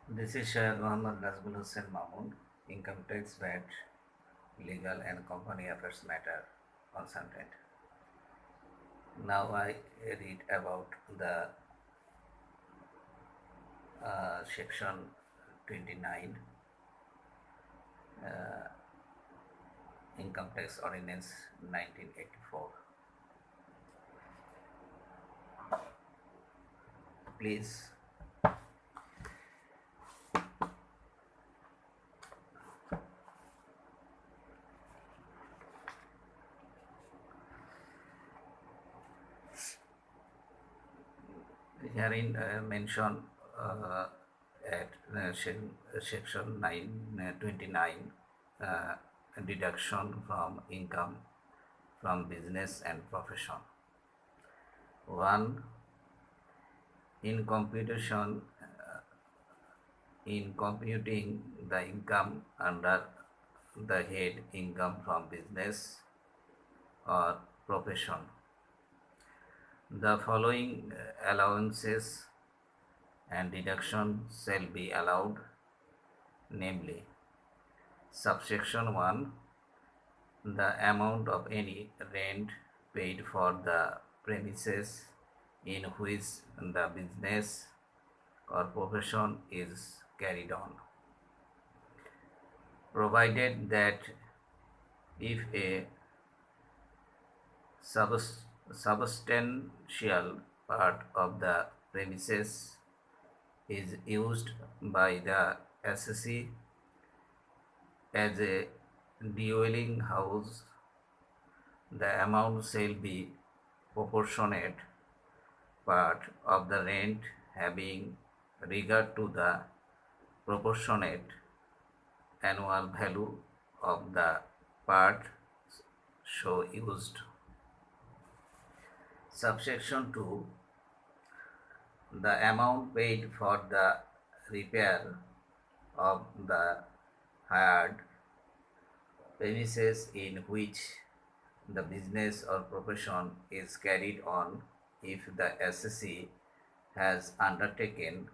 This is Syed Muhammad Nazmul Hussain Mahmood, Income Tax, VAT, Legal and Company Affairs Matter Consultant. Now I read about the Section 29 Income Tax Ordinance 1984. Please herein mention at section 929 deduction from income from business and profession. 1. In computation in computing the income under the head income from business or profession, the following allowances and deductions shall be allowed, namely: Subsection 1, the amount of any rent paid for the premises in which the business or profession is carried on, provided that if a substantial part of the premises is used by the assessee as a dwelling house, the amount shall be proportionate part of the rent having regard to the proportionate annual value of the part so used. Subsection 2, the amount paid for the repair of the hired premises in which the business or profession is carried on, if the assessee has undertaken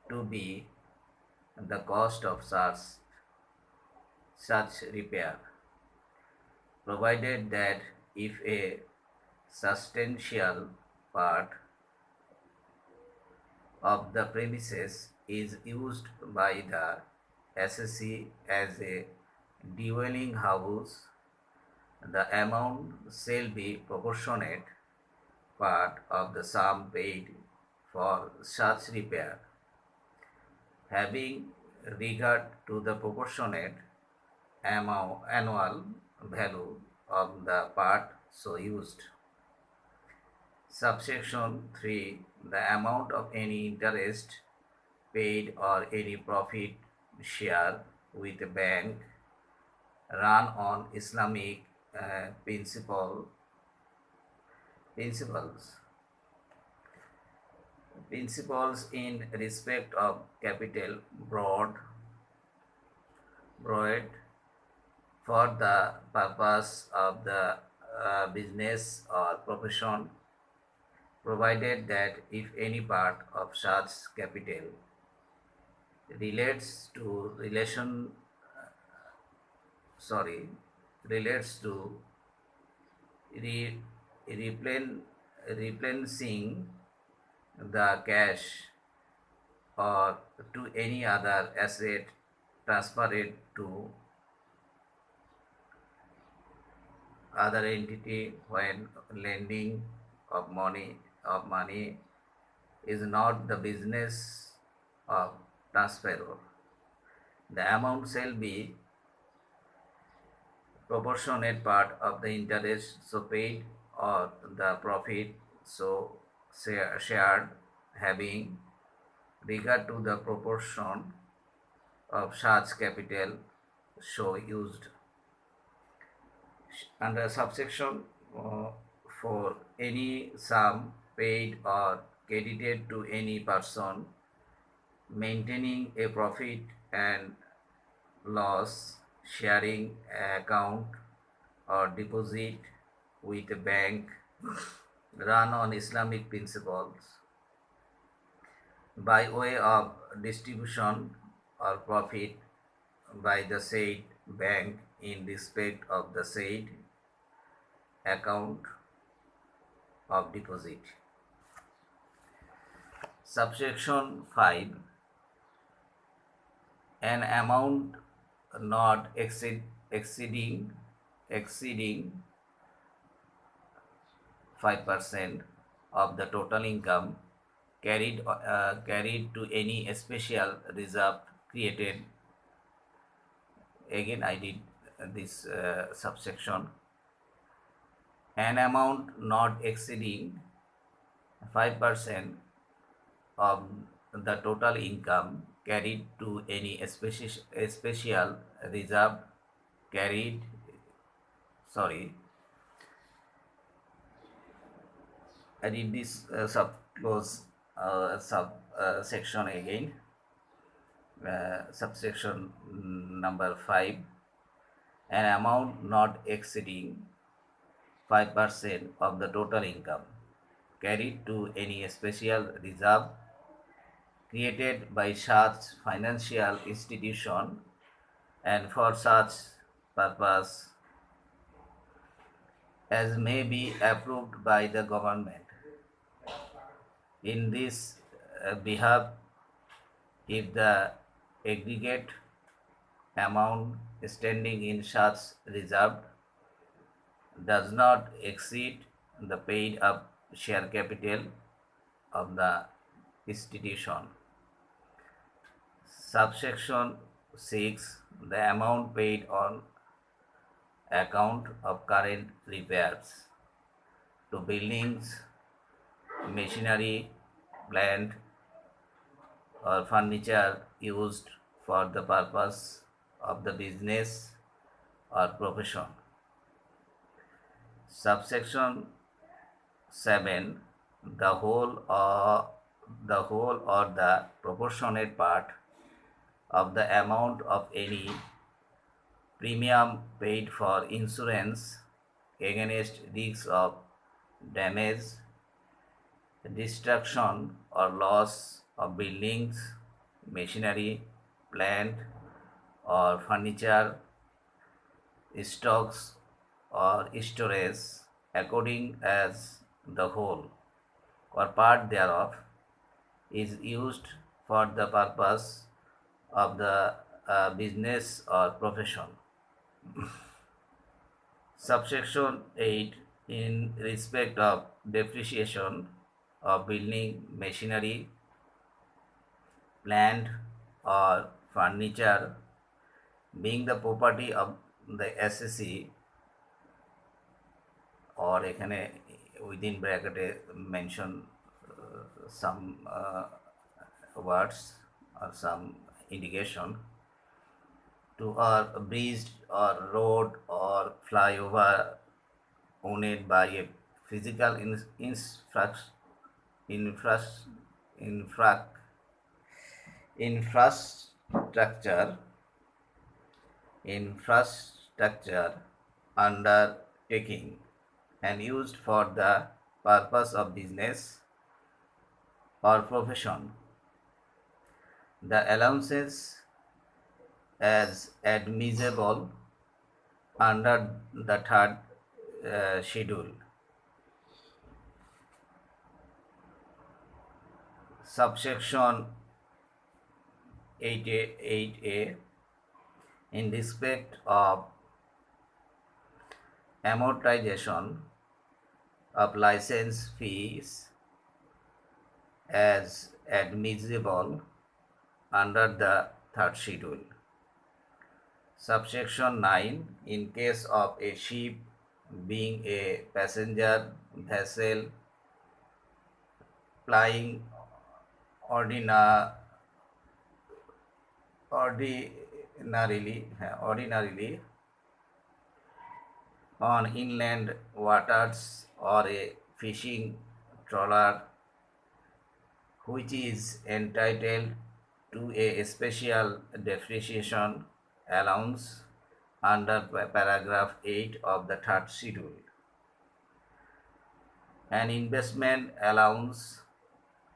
to be the cost of such repair, provided that if a substantial part of the premises is used by the assessee as a dwelling house, the amount shall be proportionate part of the sum paid for such repair, having regard to the proportionate annual value of the part so used. Subsection 3, the amount of any interest paid or any profit share with a bank run on Islamic principles in respect of capital brought for the purpose of the business or profession, provided that if any part of such capital relates to replenishing the cash or to any other asset transferred to other entity when lending of money is not the business of transferor, the amount shall be proportionate part of the interest so paid or the profit so shared, having regard to the proportion of such capital so used. Under subsection 4, any sum paid or credited to any person maintaining a profit and loss sharing account or deposit with a bank run on Islamic principles, by way of distribution or profit by the said bank in respect of the said account of deposit. Subsection 5. An amount not exceeding 5% of the total income carried to any special reserve created. Again, I did this subsection. An amount not exceeding 5% of the total income carried to any special reserve carried. Sorry, I did this section again. Subsection number 5. An amount not exceeding 5% of the total income carried to any special reserve created by such financial institution and for such purpose as may be approved by the government. In this behalf, if the aggregate amount standing in such reserve does not exceed the paid up share capital of the institution. Subsection 6. The amount paid on account of current repairs to buildings, machinery, plant, or furniture used for the purpose of the business or profession. Subsection 7. The whole or the proportionate part of the amount of any premium paid for insurance against risks of damage, destruction, or loss of buildings, machinery, plant, or furniture, stocks, or storage, according as the whole or part thereof is used for the purpose of the business or profession. Subsection 8. In respect of depreciation of building, machinery, plant, or furniture being the property of the assessee, or এখানে within bracket mention some words or some indication, to or bridge or road or flyover owned by a physical infrastructure undertaking and used for the purpose of business or profession. The allowances as admissible under the third schedule. Subsection 8A. In respect of amortization of license fees as admissible under the third schedule. Subsection 9. In case of a ship being a passenger vessel plying ordinarily on inland waters, or a fishing trawler which is entitled to a special depreciation allowance under paragraph 8 of the third schedule. An investment allowance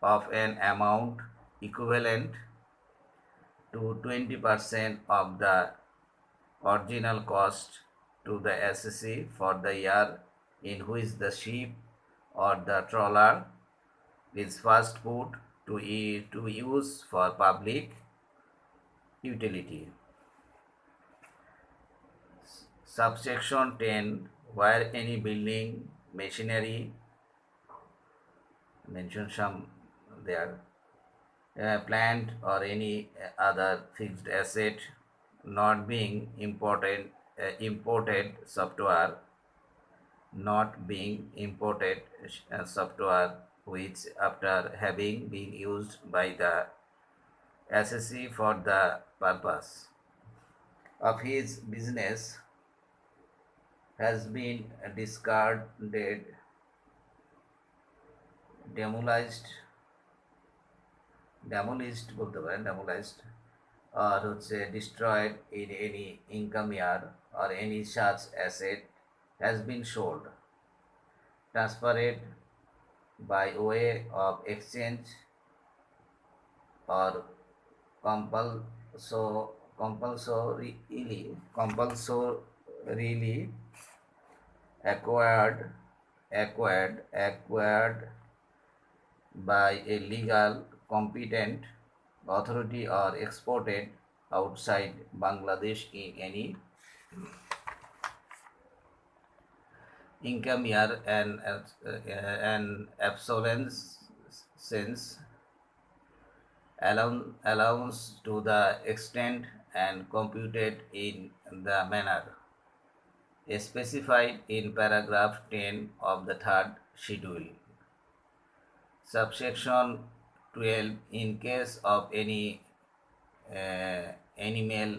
of an amount equivalent to 20% of the original cost to the SSC for the year in which the ship or the trawler is first put to use for public utility. Subsection 10, where any building, machinery, mention some there, plant or any other fixed asset not being imported software, which after having been used by the SSC for the purpose of his business has been discarded, demolished বলতে পারেন, demolished or destroyed in any income year, or any such asset has been sold, transferred by way of exchange, or compulsorily acquired by a legal competent authority, or exported outside Bangladesh in any income year and absolence allowance to the extent and computed in the manner specified in paragraph 10 of the third schedule. Subsection 12, in case of any animal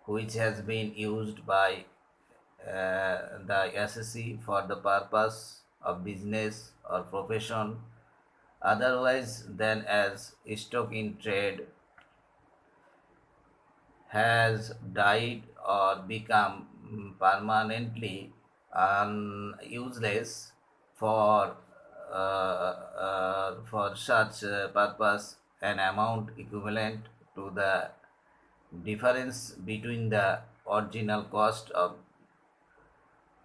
which has been used by the SSC for the purpose of business or profession otherwise than as stock in trade, has died or become permanently useless for such purpose, an amount equivalent to the difference between the original cost of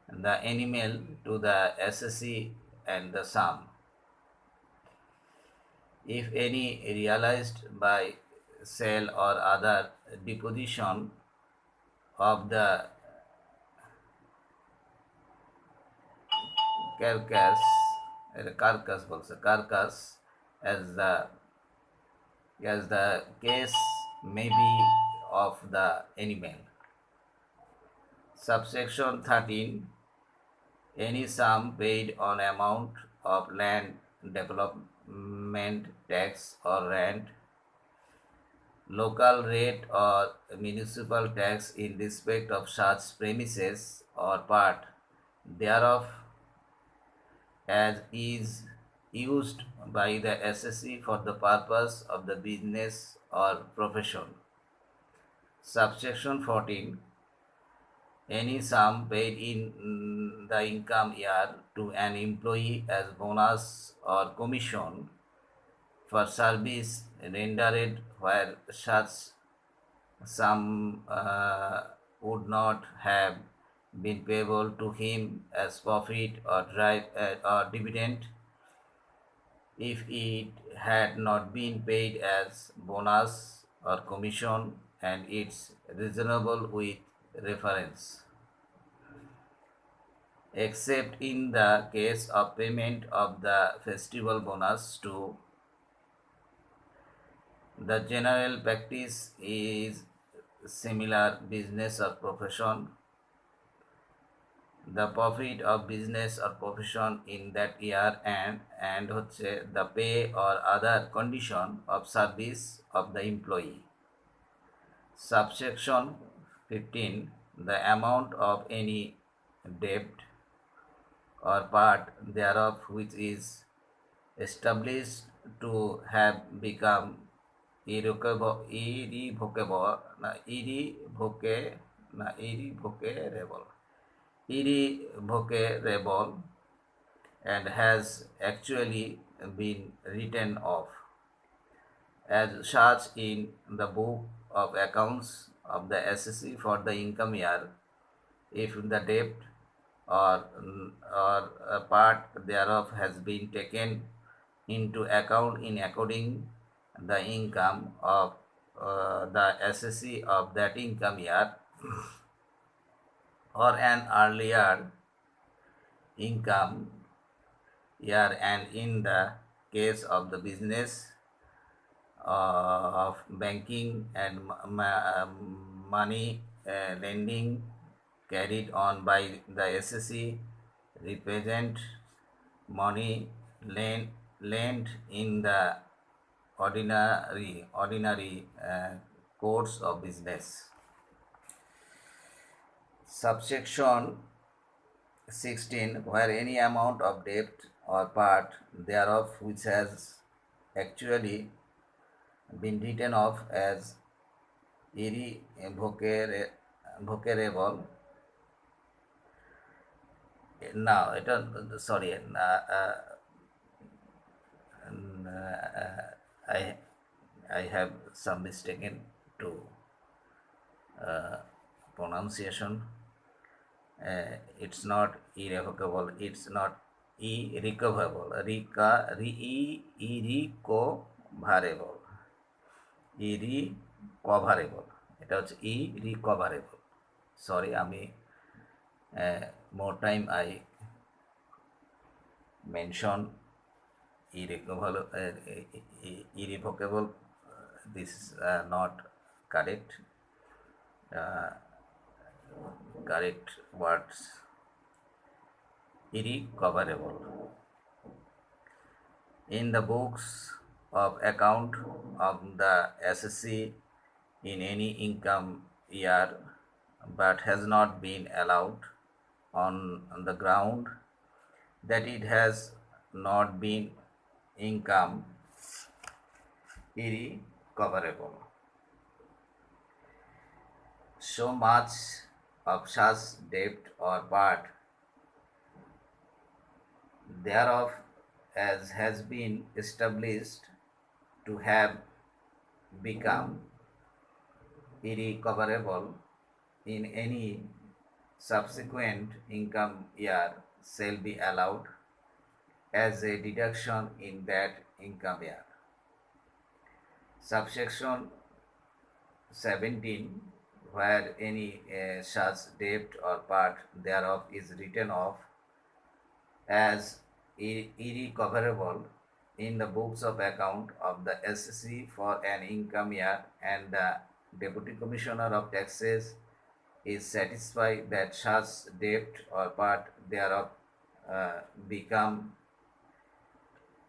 the animal to the SSC and the sum, if any, realized by sale or other deposition of the carcass as the case may be of the animal. Subsection 13, any sum paid on amount of land development tax or rent, local rate or municipal tax in respect of such premises or part thereof as is used by the SSC for the purpose of the business or profession. Subsection 14, any sum paid in the income year to an employee as bonus or commission for service rendered where such sum would not have been payable to him as profit or dividend if it had not been paid as bonus or commission, and it's reasonable with reference, except in the case of payment of the festival bonus to. The general practice is similar business or profession. The profit of business or profession in that year and the pay or other condition of service of the employee. Subsection 15, the amount of any debt or part thereof which is established to have become irrevocable and has actually been written off, as such in the book of accounts of the SSC for the income year, if the debt or, or a part thereof has been taken into account in according the income of the SSC of that income year or an earlier income year, and in the case of the business of banking and money lending carried on by the SSC represent money lent in the ordinary course of business. Subsection 16, where any amount of debt or part thereof which has actually been written off as irrevocable. Now, I have some mistaken to pronunciation. It's not irrevocable. It's not irrecoverable. Irrecoverable. Irrecoverable. এটা হচ্ছে irrecoverable. Sorry, আমি more time I mention irrevocable. This is not correct. Correct words: irrecoverable. In the books of account of the SSC in any income year, but has not been allowed on the ground that it has not been income irrecoverable. So much of such debt or part thereof as has been established to have become irrecoverable in any subsequent income year shall be allowed as a deduction in that income year. Subsection 17, where any such debt or part thereof is written off as irrecoverable in the books of account of the SSC for an income year, and the Deputy Commissioner of Taxes is satisfied that such debt or part thereof become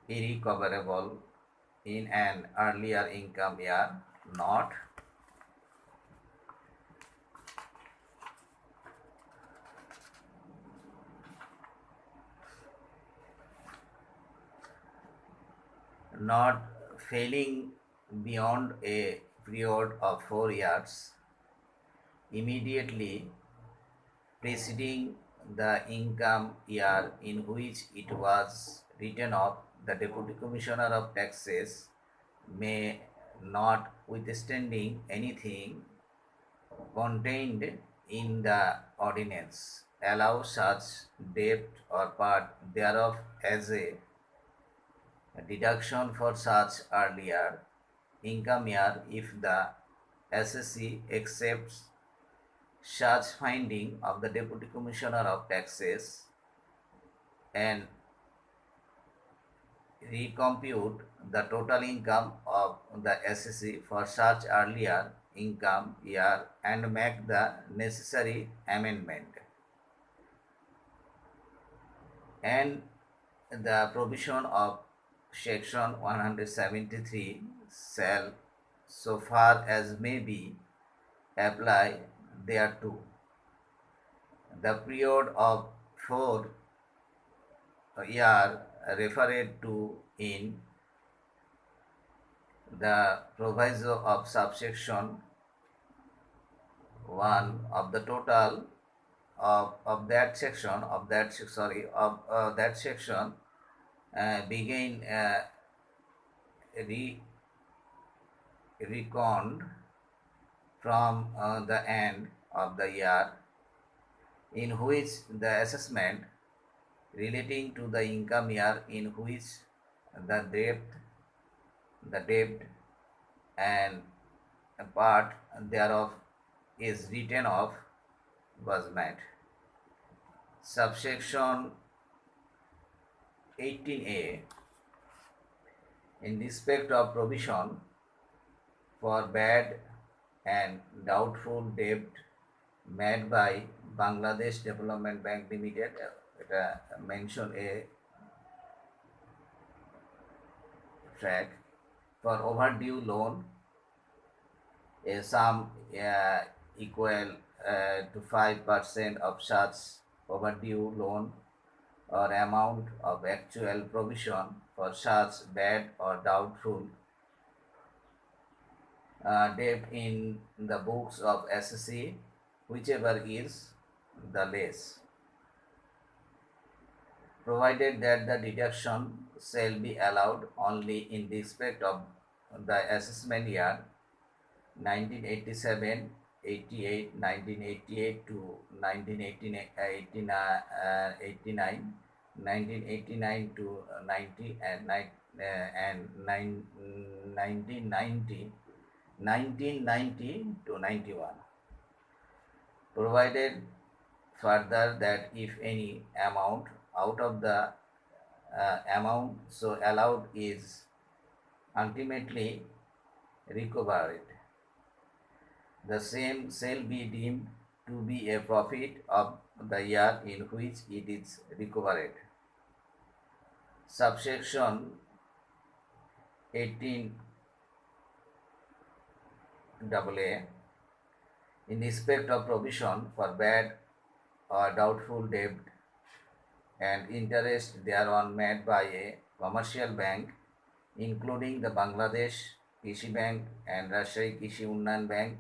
irrecoverable in an earlier income year, not failing beyond a period of 4 years immediately preceding the income year in which it was written off. The Deputy Commissioner of Taxes may, notwithstanding anything contained in the ordinance, allow such debt or part thereof as a deduction for such earlier income year if the SSC accepts such finding of the Deputy Commissioner of Taxes and recompute the total income of the SSC for such earlier income year and make the necessary amendment. And the provision of section 173 shall, so far as may be, apply thereto. The period of 4 year referred to in the proviso of subsection 1 of the total of that section begin reckoned from the end of the year in which the assessment relating to the income year in which the debt and a part thereof is written off was met. Subsection 18A, in respect of provision for bad and doubtful debt made by Bangladesh Development Bank Limited, mention a track for overdue loan, a sum equal to 5% of such overdue loan or amount of actual provision for such bad or doubtful debt in the books of SSC, whichever is the less, provided that the deduction shall be allowed only in respect of the assessment year 1987, 88, 1988 to 1989, 1989 to 90, and 1990 to 91. Provided further that if any amount out of the amount so allowed is ultimately recovered, the same shall be deemed to be a profit of the year in which it is recovered. Subsection 18AA, in respect of provision for bad or doubtful debt and interest thereon made by a commercial bank, including the Bangladesh Kishi Bank and Rajshahi Kishi Unnayan Bank,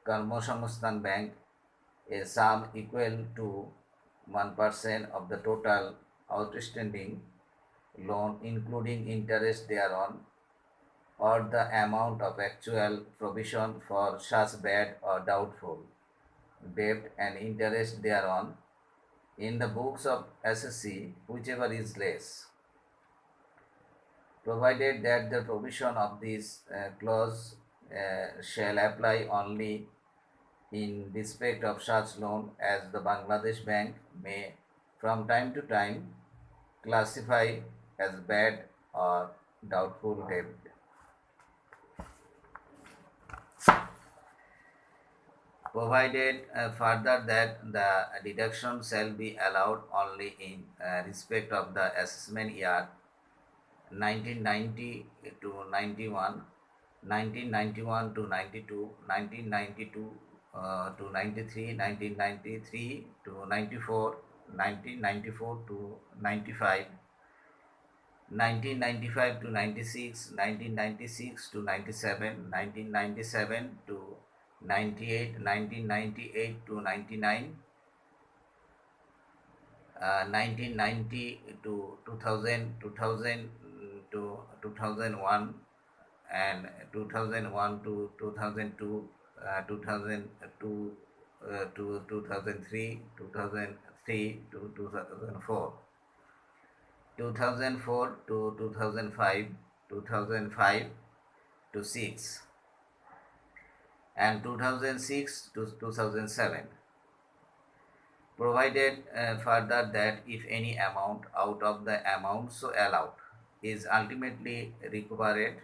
Karmosangsthan Bank, a sum equal to 1% of the total outstanding loan, including interest thereon, or the amount of actual provision for such bad or doubtful debt and interest thereon in the books of SSC, whichever is less, provided that the provision of this clause shall apply only in respect of such loan as the Bangladesh Bank may from time to time classify as bad or doubtful debt. Provided further that the deduction shall be allowed only in respect of the assessment year 1990 to 91, 1991 to 92, 1992 to 93, 1993 to 94, 1994 to 95, 1995 to 96, 1996 to 97, 1997 to 98, 1998 to 99, 1990 to 2000, 2000 to 2001, and 2001 to 2002, 2002 to 2003, 2003 to 2004, 2004 to 2005, 2005 to 6, and 2006 to 2007. Provided further that if any amount out of the amount so allowed is ultimately recovered,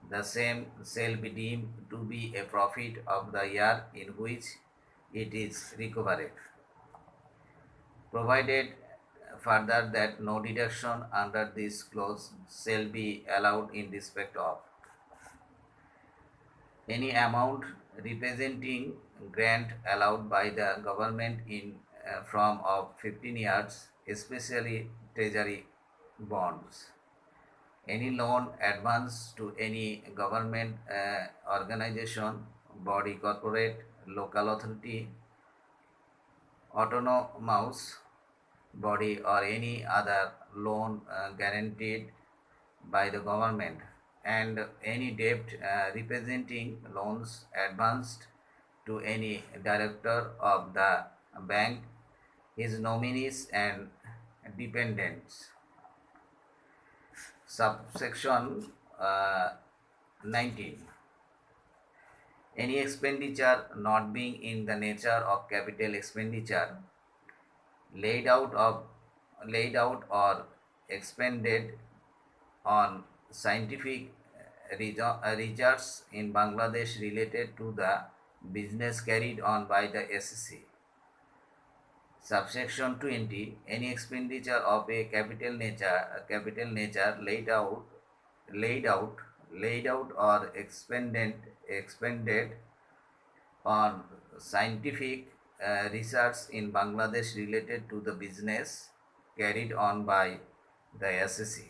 the same shall be deemed to be a profit of the year in which it is recovered. Provided further that no deduction under this clause shall be allowed in respect of any amount representing grant allowed by the government in from of 15 years, especially treasury bonds, any loan advance to any government organization, body, corporate, local authority, autonomous body, or any other loan guaranteed by the government and any debt representing loans advanced to any director of the bank, his nominees and dependents. Subsection 19. Any expenditure not being in the nature of capital expenditure laid out or expended on scientific research in Bangladesh related to the business carried on by the SSC. Subsection 20. Any expenditure of a capital nature laid out or expended on scientific research in Bangladesh related to the business carried on by the SSC,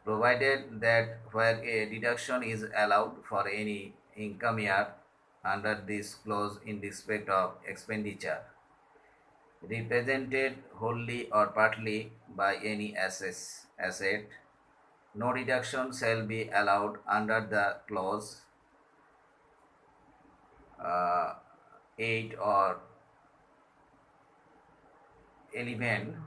provided that where a deduction is allowed for any income year under this clause in respect of expenditure represented wholly or partly by any asset, no deduction shall be allowed under the clause 8 or 11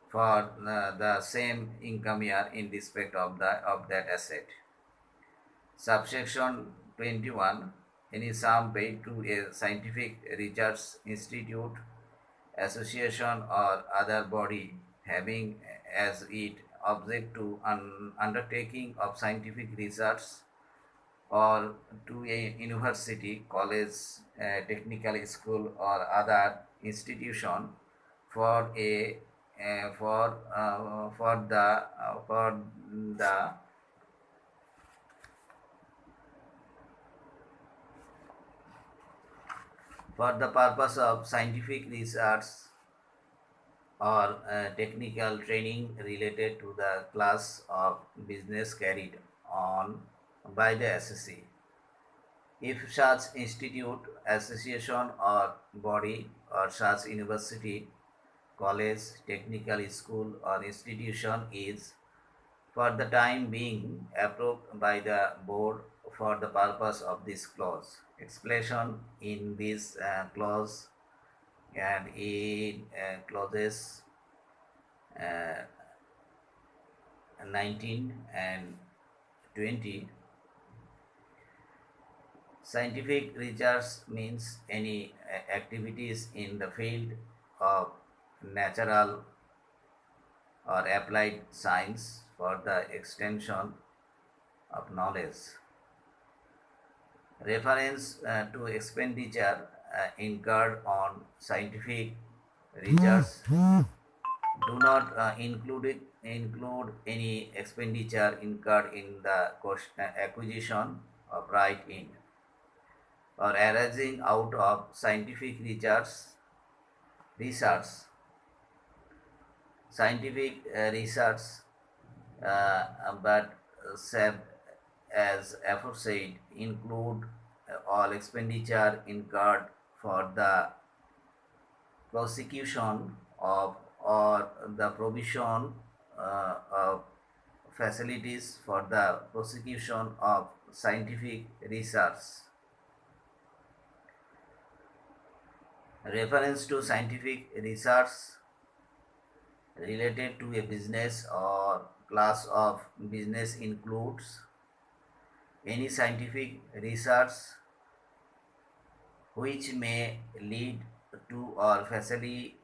for the same income year in respect of that asset. Subsection 21. Any sum paid to a scientific research institute, association or other body having as its object to undertaking of scientific research, or to a university, college, technical school or other institution for a for the purpose of scientific research or technical training related to the class of business carried on by the SSC. If such institute, association or body or such university, college, technical school or institution is for the time being approved by the board for the purpose of this clause. Explanation in this clause and in clauses 19 and 20. Scientific research means any activities in the field of natural or applied science for the extension of knowledge. Reference to expenditure incurred on scientific research do not include any expenditure incurred in the acquisition of right in or arising out of scientific research. Scientific research, but said as aforesaid, include all expenditure incurred for the prosecution of or the provision of facilities for the prosecution of scientific research. Reference to scientific research related to a business or class of business includes any scientific research which may lead to or facilitate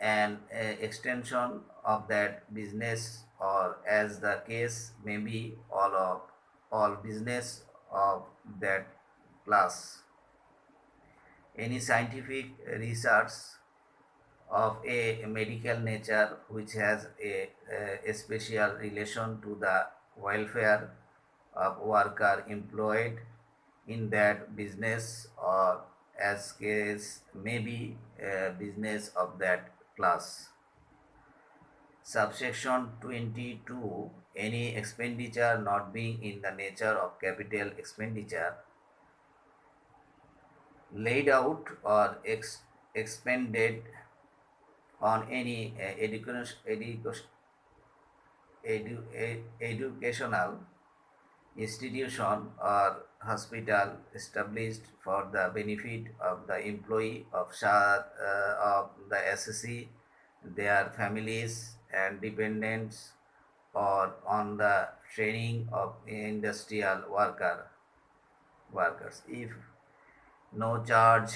an extension of that business, or as the case may be, all business of that class. Any scientific research of a medical nature which has a special relation to the welfare of worker employed in that business, or as case may be, business of that class. Subsection 22. Any expenditure not being in the nature of capital expenditure laid out or expended on any educational institution or hospital established for the benefit of the employee of the SSC, their families and dependents, or on the training of industrial workers. If no charge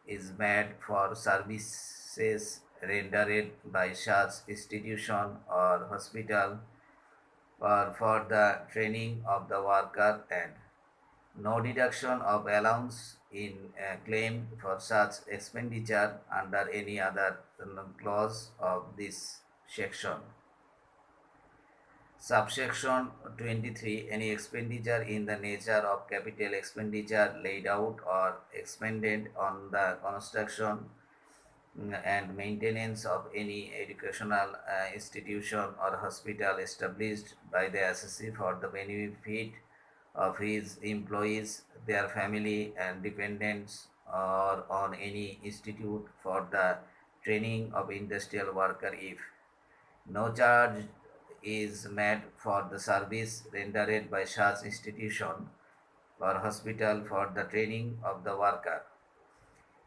is made for services rendered by such institution or hospital or for the training of the worker, and no deduction of allowance in claim for such expenditure under any other clause of this section. Subsection 23. Any expenditure in the nature of capital expenditure laid out or expended on the construction and maintenance of any educational institution or hospital established by the SSC for the benefit of his employees, their family and dependents, or on any institute for the training of industrial worker, if no charge is made for the service rendered by such institution or hospital for the training of the worker.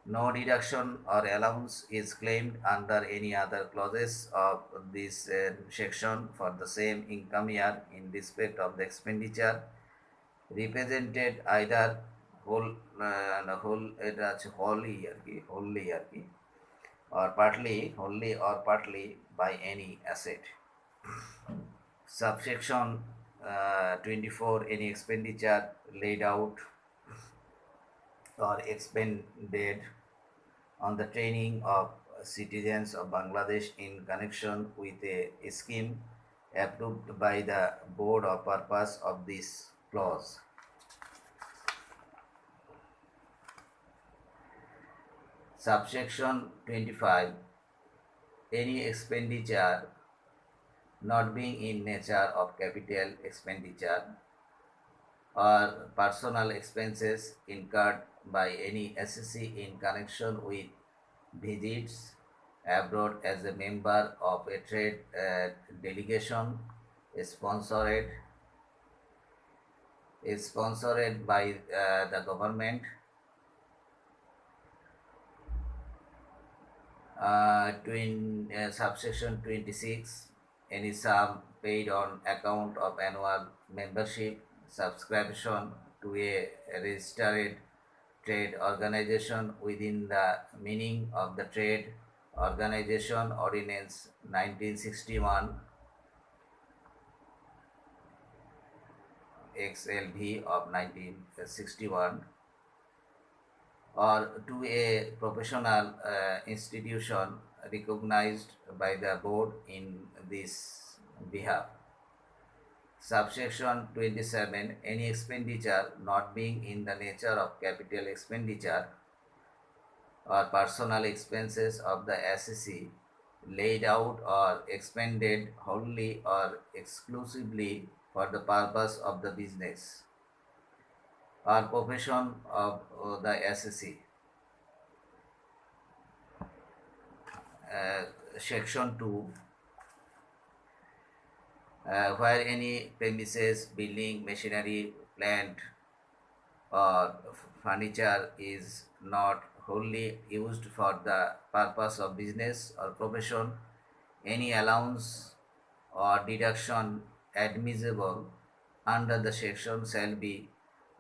No deduction or allowance is claimed under any other clauses of this section for the same income year in respect of the expenditure represented either wholly or partly by any asset. Subsection 24. Any expenditure laid out or expended on the training of citizens of Bangladesh in connection with a scheme approved by the board or purpose of this clause. Subsection 25. Any expenditure not being in nature of capital expenditure or personal expenses incurred by any SSC in connection with visits abroad as a member of a trade delegation sponsored by the government. Subsection 26. Any sum paid on account of annual membership subscription to a registered trade organization within the meaning of the Trade Organization Ordinance 1961 XLV of 1961, or to a professional institution recognized by the board in this behalf. Subsection 27. Any expenditure not being in the nature of capital expenditure or personal expenses of the SEC laid out or expended wholly or exclusively for the purpose of the business or profession of the SEC. Section 2. Where any premises, building, machinery, plant, or furniture is not wholly used for the purpose of business or profession, any allowance or deduction admissible under the section shall be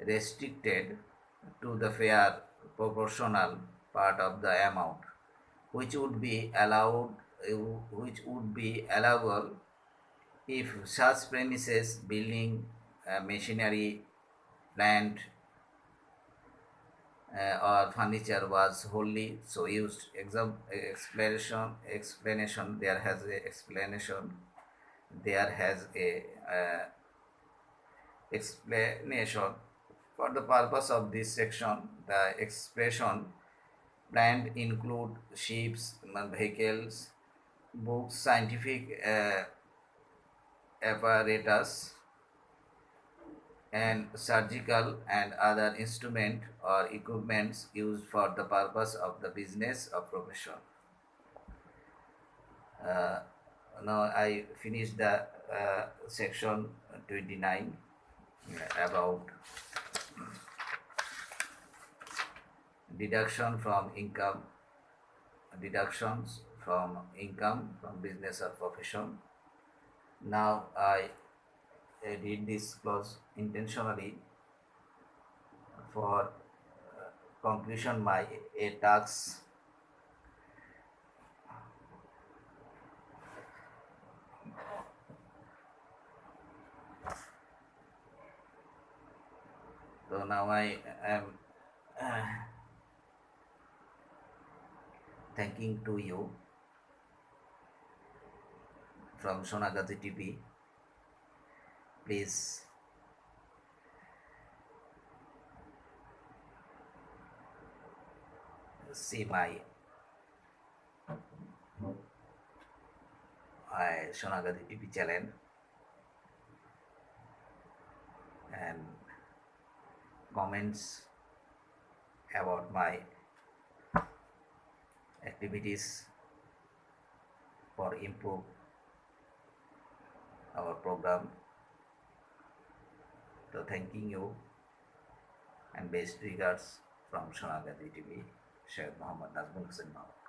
restricted to the fair proportional part of the amount, which would be allowable if such premises, building, machinery, plant, or furniture was wholly so used. Explanation. There has a explanation. There has a explanation. For the purpose of this section, the expression plant include ships, vehicles, books, scientific apparatus, and surgical and other instrument or equipments used for the purpose of the business or profession. Uh, Now I finished the section 29 about deduction from income, deductions from income from business or profession. Now I did this clause intentionally for conclusion my a task. So now I am uh, thanking to you from Sonagazi TV. Please see my Sonagazi TV channel and comments about my activities for improve our program. So thanking you and best regards from Sonagazi TV, Sheikh Muhammad Nazmul Hussain Mahmud.